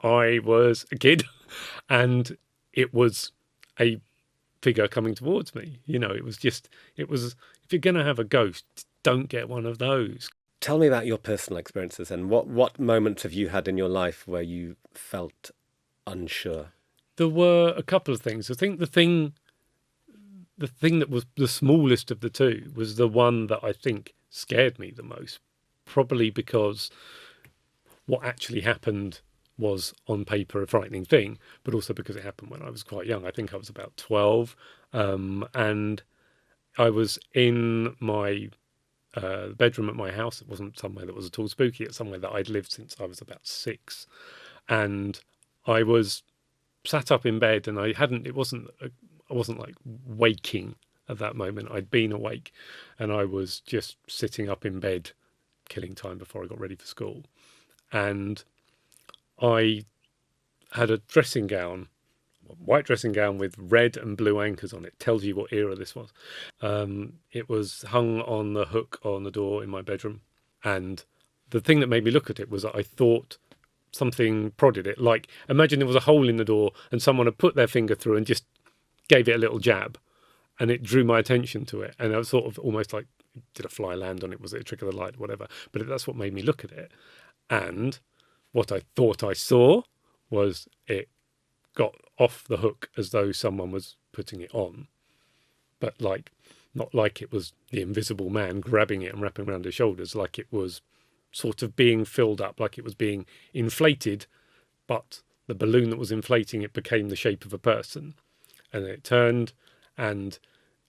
I was a kid and it was a figure coming towards me. It was, if you're going to have a ghost, don't get one of those. Tell me about your personal experiences and what moments have you had in your life where you felt unsure? There were a couple of things. I think the thing that was the smallest of the two was the one that I think scared me the most, probably because what actually happened was on paper a frightening thing, but also because it happened when I was quite young. I think I was about 12, and I was in my bedroom at my house. It wasn't somewhere that was at all spooky. It's somewhere that I'd lived since I was about 6, and I was sat up in bed, and I wasn't like waking at that moment. I'd been awake, and I was just sitting up in bed, killing time before I got ready for school, and I had a dressing gown, white dressing gown with red and blue anchors on it. Tells you what era this was. It was hung on the hook on the door in my bedroom. And the thing that made me look at it was that I thought something prodded it. Like, imagine there was a hole in the door and someone had put their finger through and just gave it a little jab. And it drew my attention to it. And I was sort of almost like, did a fly land on it? Was it a trick of the light? Whatever. But that's what made me look at it. And what I thought I saw was it got off the hook as though someone was putting it on, but like not like it was the invisible man grabbing it and wrapping around his shoulders, like it was sort of being filled up, like it was being inflated, but the balloon that was inflating it became the shape of a person, and it turned and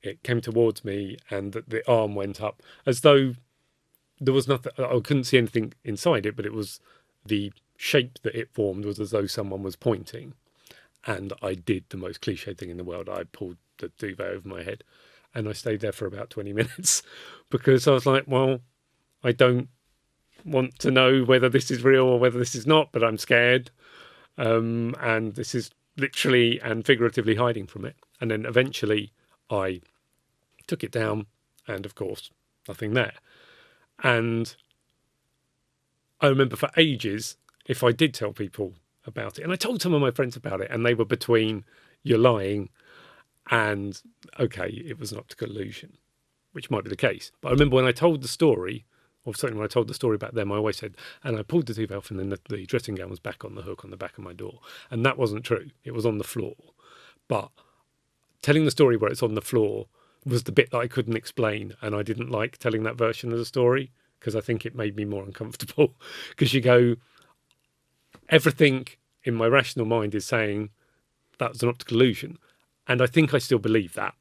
it came towards me, and the arm went up as though there was nothing. I couldn't see anything inside it, but it was the shape that it formed was as though someone was pointing. And I did the most cliche thing in the world. I pulled the duvet over my head and I stayed there for about 20 minutes because I was like, well, I don't want to know whether this is real or whether this is not, but I'm scared. And this is literally and figuratively hiding from it. And then eventually I took it down and, of course, nothing there. And I remember for ages, if I did tell people about it, and I told some of my friends about it, and they were between you're lying and okay, it was an optical illusion, which might be the case. But I remember when I told the story, or certainly when I told the story about them, I always said, and I pulled the duvet off and then the dressing gown was back on the hook on the back of my door. And that wasn't true. It was on the floor. But telling the story where it's on the floor was the bit that I couldn't explain. And I didn't like telling that version of the story because I think it made me more uncomfortable. Because you go, everything in my rational mind is saying that was an optical illusion. And I think I still believe that.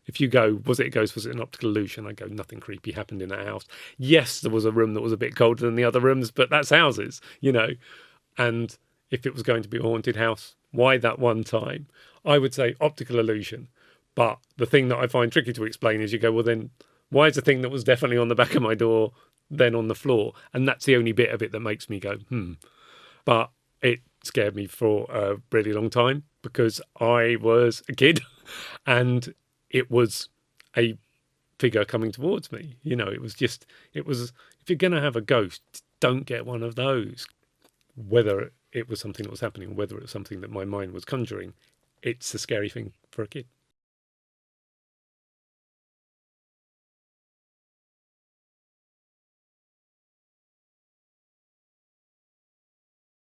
If you go, was it a ghost? Was it an optical illusion? I go, nothing creepy happened in that house. Yes, there was a room that was a bit colder than the other rooms, but that's houses, you know. And if it was going to be a haunted house, why that one time? I would say optical illusion. But the thing that I find tricky to explain is you go, well, then why is the thing that was definitely on the back of my door then on the floor? And that's the only bit of it that makes me go, But it scared me for a really long time because I was a kid and it was a figure coming towards me. You know, it was, if you're going to have a ghost, don't get one of those. Whether it was something that was happening, whether it was something that my mind was conjuring, it's a scary thing for a kid.